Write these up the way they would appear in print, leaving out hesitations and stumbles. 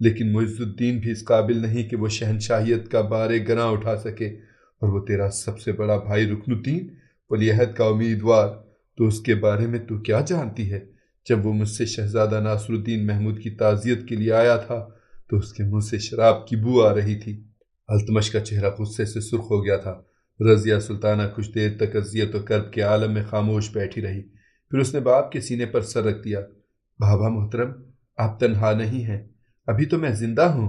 لیکن معز الدین بھی اس قابل نہیں کہ وہ شہنشاہیت کا بار گنا اٹھا سکے، اور وہ تیرا سب سے بڑا بھائی رکن الدین ولی عہد کا امیدوار، تو اس کے بارے میں تو کیا جانتی ہے؟ جب وہ مجھ سے شہزادہ ناصر الدین محمود کی تعزیت کے لیے آیا تھا تو اس کے منہ سے شراب کی بو آ رہی تھی۔ التمش کا چہرہ غصے سے سرخ ہو گیا تھا۔ رضیہ سلطانہ کچھ دیر تک اذیت و کرب کے عالم میں خاموش بیٹھی رہی، پھر اس نے باپ کے سینے پر سر رکھ دیا۔ بابا محترم، آپ تنہا نہیں ہیں، ابھی تو میں زندہ ہوں،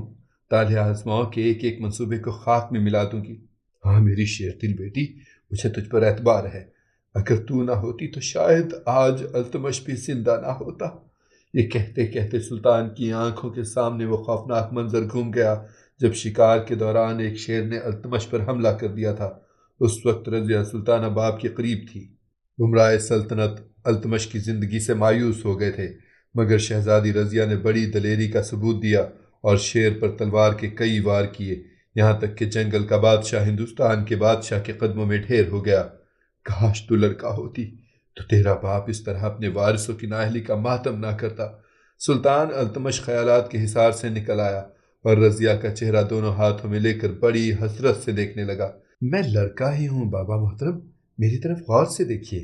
طالع آزماؤں کے ایک ایک منصوبے کو خاک میں ملا دوں گی۔ ہاں میری شیر دل بیٹی، مجھے تجھ پر اعتبار ہے، اگر تو نہ ہوتی تو شاید آج التمش بھی زندہ نہ ہوتا۔ یہ کہتے کہتے سلطان کی آنکھوں کے سامنے وہ خوفناک منظر گھوم گیا جب شکار کے دوران ایک شیر نے التمش پر حملہ کر دیا تھا۔ اس وقت رضیہ سلطانہ باپ کے قریب تھی۔ امرائے سلطنت التمش کی زندگی سے مایوس ہو گئے تھے، مگر شہزادی رضیہ نے بڑی دلیری کا ثبوت دیا اور شیر پر تلوار کے کئی وار کیے، یہاں تک کہ جنگل کا بادشاہ ہندوستان کے بادشاہ کے قدموں میں ڈھیر ہو گیا۔ کاش تو لڑکا ہوتی تو تیرا باپ اس طرح اپنے وارثوں کی نااہلی کا ماتم نہ کرتا۔ سلطان التمش خیالات کے حصار سے نکل آیا اور رضیہ کا چہرہ دونوں ہاتھوں میں لے کر بڑی حسرت سے دیکھنے لگا۔ میں لڑکا ہی ہوں بابا محترم، میری طرف غور سے دیکھیے،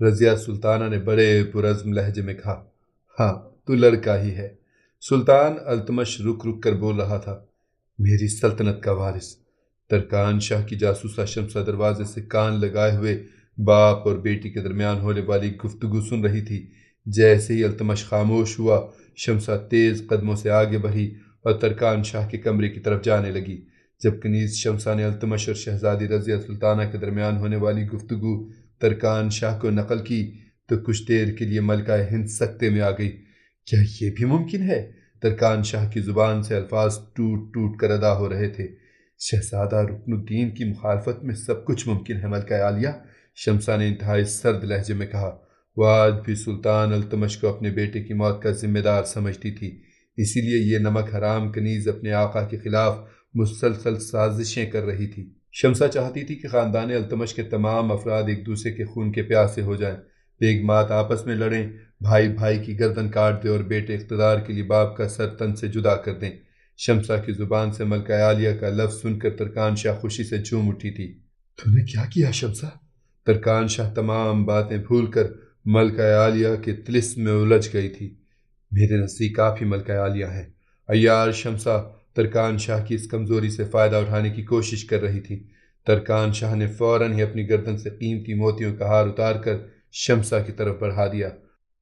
رضیہ سلطانہ نے بڑے پرعزم لہجے میں کہا۔ ہاں تو لڑکا ہی ہے، سلطان التمش رک رک کر بول رہا تھا۔ میری سلطنت کا وارث۔ ترکان شاہ کی جاسوسہ شمسہ دروازے سے کان لگائے ہوئے باپ اور بیٹی کے درمیان ہونے والی گفتگو سن رہی تھی۔ جیسے ہی التمش خاموش ہوا، شمسہ تیز قدموں سے آگے بڑھی اور ترکان شاہ کے کمرے کی طرف جانے لگی۔ جب کنیز شمسہ نے التمش اور شہزادی رضیہ سلطانہ کے درمیان ہونے والی گفتگو ترکان شاہ کو نقل کی تو کچھ دیر کے لیے ملکہ ہند سکتے میں آ گئی۔ کیا یہ بھی ممکن ہے؟ ترکان شاہ کی زبان سے الفاظ ٹوٹ ٹوٹ کر ادا ہو رہے تھے۔ شہزادہ رکن الدین کی مخالفت میں سب کچھ ممکن ہے ملکہ عالیہ، شمسہ نے انتہائی سرد لہجے میں کہا۔ وہ آج بھی سلطان التمش کو اپنے بیٹے کی موت کا ذمہ دار سمجھتی تھی، اسی لیے یہ نمک حرام کنیز اپنے آقا کے خلاف مسلسل سازشیں کر رہی تھی۔ شمسہ چاہتی تھی کہ خاندان التمش کے تمام افراد ایک دوسرے کے خون کے پیاسے ہو جائیں، بیگمات آپس میں لڑیں، بھائی بھائی کی گردن کاٹ دے اور بیٹے اقتدار کے لیے باپ کا سر تن سے جدا کر دیں۔ شمسہ کی زبان سے ملکہ عالیہ کا لفظ سن کر ترکان شاہ خوشی سے جھوم اٹھی تھی۔ تو نے کیا کیا شمسہ؟ ترکان شاہ تمام باتیں بھول کر ملکہ عالیہ کے طلسم میں الجھ گئی تھی۔ میرے نزدیک آپ ہی ملکہ عالیہ ہیں۔ عیار شمسہ ترکان شاہ کی اس کمزوری سے فائدہ اٹھانے کی کوشش کر رہی تھی۔ ترکان شاہ نے فوراً ہی اپنی گردن سے قیمتی موتیوں کا ہار اتار کر شمسہ کی طرف بڑھا دیا۔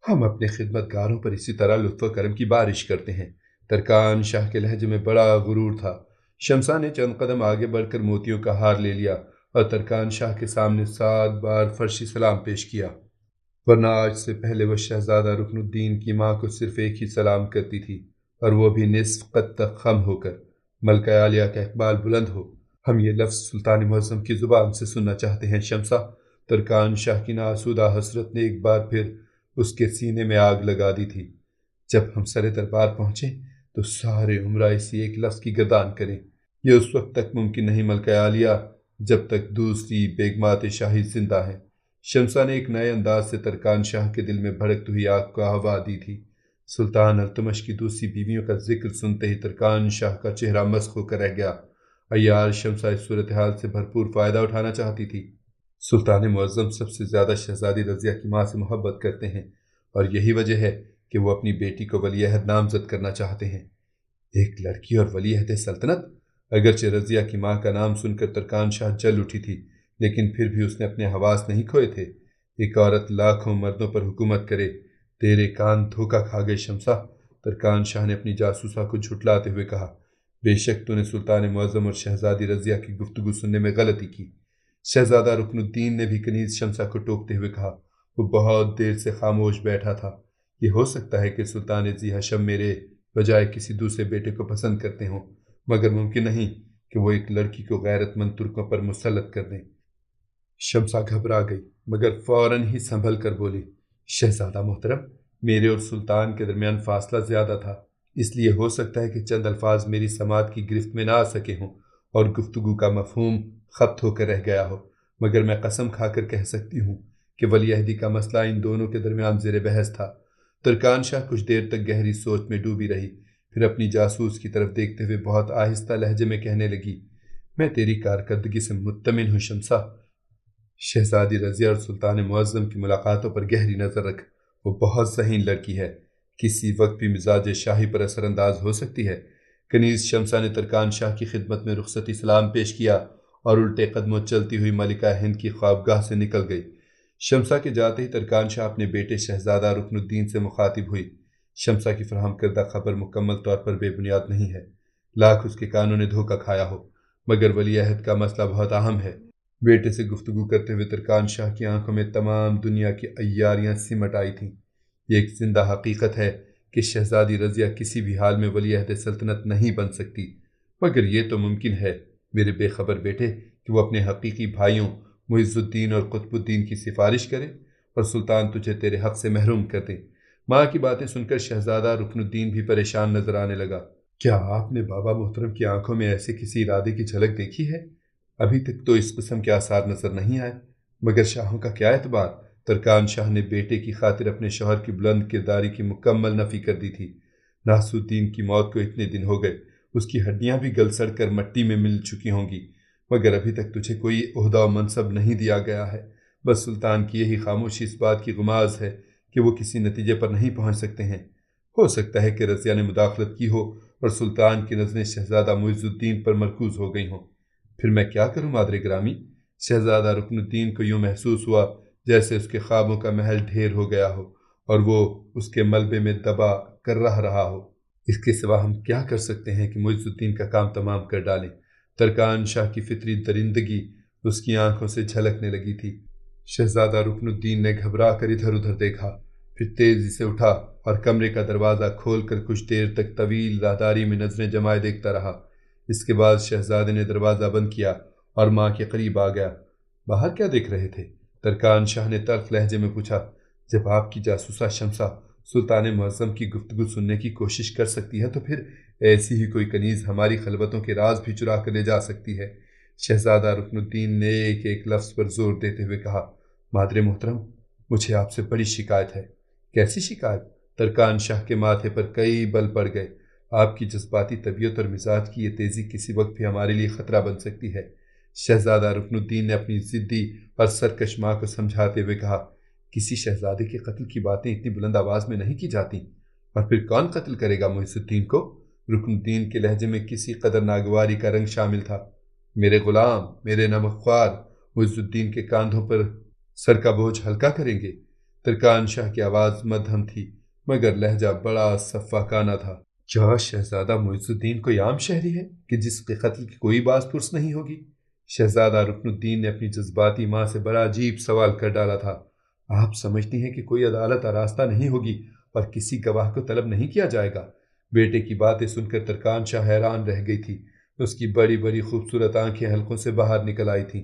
ہم اپنے خدمت گاروں پر اسی طرح لطف و کرم کی بارش کرتے ہیں۔ ترکان شاہ کے لہجے میں بڑا غرور تھا۔ شمسہ نے چند قدم آگے بڑھ کر موتیوں کا ہار لے لیا اور ترکان شاہ کے سامنے 7 بار فرشی سلام پیش کیا، ورنہ آج سے پہلے وہ شہزادہ رکن الدین کی ماں کو صرف ایک ہی سلام کرتی تھی، اور وہ بھی نصف قد تک خم ہو کر۔ ملکہ عالیہ کا اقبال بلند ہو، ہم یہ لفظ سلطان معظم کی زبان سے سننا چاہتے ہیں شمسہ۔ ترکان شاہ کی ناسودہ حسرت نے ایک بار پھر اس کے سینے میں آگ لگا دی تھی۔ جب ہم سر دربار پہنچے تو سارے امراء اسی ایک لفظ کی گردان کریں۔ یہ اس وقت تک ممکن نہیں ملکہ عالیہ جب تک دوسری بیگمات شاہی زندہ ہیں۔ شمسہ نے ایک نئے انداز سے ترکان شاہ کے دل میں بھڑکتی ہوئی آگ کو ہوا دی تھی۔ سلطان التمش کی دوسری بیویوں کا ذکر سنتے ہی ترکان شاہ کا چہرہ مسخ ہو کر رہ گیا۔ عیار شمسہ اس صورتحال سے بھرپور فائدہ اٹھانا چاہتی تھی۔ سلطان معظم سب سے زیادہ شہزادی رضیہ کی ماں سے محبت کرتے ہیں، اور یہی وجہ ہے کہ وہ اپنی بیٹی کو ولی عہد نامزد کرنا چاہتے ہیں۔ ایک لڑکی اور ولی عہد سلطنت؟ اگرچہ رضیہ کی ماں کا نام سن کر ترکان شاہ جل اٹھی تھی، لیکن پھر بھی اس نے اپنے حواس نہیں کھوئے تھے۔ ایک عورت لاکھوں مردوں پر حکومت کرے، تیرے کان دھوکہ کھا گئے شمسہ، ترکان شاہ نے اپنی جاسوسہ کو جھٹلاتے ہوئے کہا۔ بے شک تو نے سلطان معظم اور شہزادی رضیہ کی گفتگو سننے میں غلطی کی، شہزادہ رکن الدین نے بھی کنیز شمسہ کو ٹوکتے ہوئے کہا۔ وہ بہت دیر سے خاموش بیٹھا تھا۔ یہ ہو سکتا ہے کہ سلطان ذی حشم میرے بجائے کسی دوسرے بیٹے کو پسند کرتے ہوں، مگر ممکن نہیں کہ وہ ایک لڑکی کو غیرت مند ترکوں پر مسلط کر دیں۔ شمسہ گھبرا گئی مگر فوراً ہی سنبھل کر بولی۔ شہزادہ محترم، میرے اور سلطان کے درمیان فاصلہ زیادہ تھا، اس لیے ہو سکتا ہے کہ چند الفاظ میری سماعت کی گرفت میں نہ آ سکے ہوں اور گفتگو کا مفہوم خبت ہو کر رہ گیا ہو، مگر میں قسم کھا کر کہہ سکتی ہوں کہ ولی عہدی کا مسئلہ ان دونوں کے درمیان زیر بحث تھا۔ ترکان شاہ کچھ دیر تک گہری سوچ میں ڈوبی رہی، پھر اپنی جاسوس کی طرف دیکھتے ہوئے بہت آہستہ لہجے میں کہنے لگی، میں تیری کارکردگی سے مطمئن ہوں شمسا۔ شہزادی رضیہ اور سلطان معظم کی ملاقاتوں پر گہری نظر رکھ، وہ بہت ذہین لڑکی ہے، کسی وقت بھی مزاج شاہی پر اثر انداز ہو سکتی ہے۔ کنیز شمسا نے ترکان شاہ کی خدمت میں رخصتی سلام پیش کیا اور الٹے قدموں چلتی ہوئی ملکہ ہند کی خوابگاہ سے نکل گئی۔ شمسا کے جاتے ہی ترکان شاہ اپنے بیٹے شہزادہ رکن الدین سے مخاطب ہوئی۔ شمسا کی فراہم کردہ خبر مکمل طور پر بے بنیاد نہیں ہے، لاکھ اس کے کانوں نے دھوکہ کھایا ہو، مگر ولی عہد کا مسئلہ بہت اہم ہے۔ بیٹے سے گفتگو کرتے ہوئے ترکان شاہ کی آنکھوں میں تمام دنیا کی عیاریاں سمٹ آئی تھیں۔ یہ ایک زندہ حقیقت ہے کہ شہزادی رضیہ کسی بھی حال میں ولی عہد سلطنت نہیں بن سکتی، مگر یہ تو ممکن ہے میرے بے خبر بیٹے کہ وہ اپنے حقیقی بھائیوں معز الدین اور قطب الدین کی سفارش کرے اور سلطان تجھے تیرے حق سے محروم کر دے۔ ماں کی باتیں سن کر شہزادہ رکن الدین بھی پریشان نظر آنے لگا۔ کیا آپ نے بابا محترم کی آنکھوں میں ایسے کسی ارادے کی جھلک دیکھی ہے؟ ابھی تک تو اس قسم کے آثار نظر نہیں آئے، مگر شاہوں کا کیا اعتبار؟ ترکان شاہ نے بیٹے کی خاطر اپنے شوہر کی بلند کرداری کی مکمل نفی کر دی تھی۔ ناصر الدین کی موت کو اتنے دن ہو گئے، اس کی ہڈیاں بھی گل سڑ کر مٹی میں مل چکی ہوں گی، مگر ابھی تک تجھے کوئی عہدہ و منصب نہیں دیا گیا ہے۔ بس سلطان کی یہی خاموشی اس بات کی غماز ہے کہ وہ کسی نتیجے پر نہیں پہنچ سکتے ہیں۔ ہو سکتا ہے کہ رضیہ نے مداخلت کی ہو اور سلطان کی نظریں شہزادہ معز الدین پر مرکوز ہو گئی ہوں۔ پھر میں کیا کروں مادر گرامی؟ شہزادہ رکن الدین کو یوں محسوس ہوا جیسے اس کے خوابوں کا محل ڈھیر ہو گیا ہو اور وہ اس کے ملبے میں دبا کر رہا ہو۔ اس کے سوا ہم کیا کر سکتے ہیں کہ معز الدین کا کام تمام کر ڈالیں؟ ترکان شاہ کی فطری درندگی اس کی آنکھوں سے جھلکنے لگی تھی۔ شہزادہ رکن الدین نے گھبرا کر ادھر ادھر دیکھا، پھر تیزی سے اٹھا اور کمرے کا دروازہ کھول کر کچھ دیر تک طویل راہداری میں نظریں جمائے دیکھتا رہا۔ اس کے بعد شہزادے نے دروازہ بند کیا اور ماں کے قریب آ گیا۔ باہر کیا دیکھ رہے تھے؟ ترکان شاہ نے تلخ لہجے میں پوچھا۔ جب آپ کی جاسوسہ شمسا سلطان معظم کی گفتگو سننے کی کوشش کر سکتی ہے تو پھر ایسی ہی کوئی کنیز ہماری خلوتوں کے راز بھی چرا کر لے جا سکتی ہے، شہزادہ رکن الدین نے ایک ایک لفظ پر زور دیتے ہوئے کہا۔ مادر محترم، مجھے آپ سے بڑی شکایت ہے۔ کیسی شکایت؟ ترکان شاہ کے ماتھے پر کئی بل پڑ گئے۔ آپ کی جذباتی طبیعت اور مزاج کی یہ تیزی کسی وقت بھی ہمارے لیے خطرہ بن سکتی ہے۔ شہزادہ رکن الدین نے اپنی ضدی اور سرکش ماں کو سمجھاتے ہوئے کہا، کسی شہزادے کے قتل کی باتیں اتنی بلند آواز میں نہیں کی جاتی، اور پھر کون قتل کرے گا معز الدین کو؟ رکن الدین کے لہجے میں کسی قدر ناگواری کا رنگ شامل تھا۔ میرے غلام، میرے نمک خوار معز الدین کے کاندھوں پر سر کا بوجھ ہلکا کریں گے؟ ترکان شاہ کی آواز مدھم تھی مگر لہجہ بڑا سفاکانہ تھا۔ کیا شہزادہ معز الدین کوئی عام شہری ہے کہ جس کے قتل کی کوئی باز پرس نہیں ہوگی؟ شہزادہ رکن الدین نے اپنی جذباتی ماں سے بڑا عجیب سوال کر ڈالا تھا۔ آپ سمجھتی ہیں کہ کوئی عدالت آراستہ نہیں ہوگی اور کسی گواہ کو طلب نہیں کیا جائے گا؟ بیٹے کی باتیں سن کر ترکان شاہ حیران رہ گئی تھی۔ اس کی بڑی بڑی خوبصورت آنکھیں حلقوں سے باہر نکل آئی تھیں۔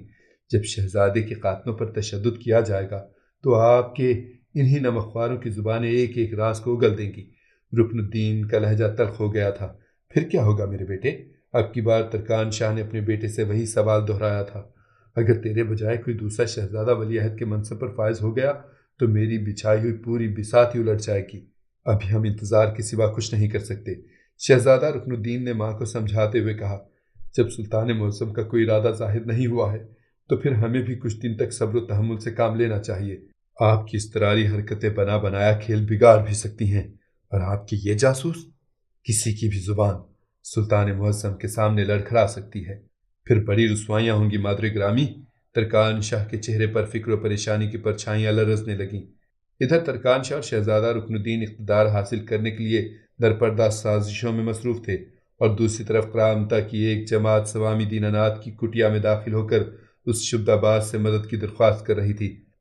جب شہزادے کے قاتلوں پر تشدد کیا جائے گا تو آپ کے انہی نمکخواروں کی زبانیں ایک ایک راز کو اگل دیں گی۔ رکن الدین کا لہجہ تلخ ہو گیا تھا۔ پھر کیا ہوگا میرے بیٹے؟ اب کی بار ترکان شاہ نے اپنے بیٹے سے وہی سوال دہرایا تھا۔ اگر تیرے بجائے کوئی دوسرا شہزادہ ولی عہد کے منصب پر فائز ہو گیا تو میری بچھائی ہوئی پوری بساط ہی الٹ جائے گی۔ ابھی ہم انتظار کے سوا کچھ نہیں کر سکتے، شہزادہ رکن الدین نے ماں کو سمجھاتے ہوئے کہا۔ جب سلطان معظم کا کوئی ارادہ ظاہر نہیں ہوا ہے تو پھر ہمیں بھی کچھ دن تک صبر و تحمل سے کام لینا چاہیے۔ آپ کی اضطراری حرکتیں بنا بنایا کھیل بگاڑ بھی سکتی ہیں، اور آپ کی یہ جاسوس کسی کی بھی زبان سلطان معظم کے سامنے لڑکھڑا سکتی ہے۔ پھر بڑی رسوائیاں ہوں گی مادر گرامی۔ ترکان شاہ کے چہرے پر فکر و پریشانی کی پرچھائیاں لرزنے لگیں۔ ادھر ترکان شاہ اور شہزادہ رکن الدین اقتدار حاصل کرنے کے لیے درپردہ سازشوں میں مصروف تھے، اور دوسری طرف قرامتا کی ایک جماعت سوامی دینانات کی کٹیا میں داخل ہو کر اس شبدہ باز سے مدد کی درخواست کر رہی تھی۔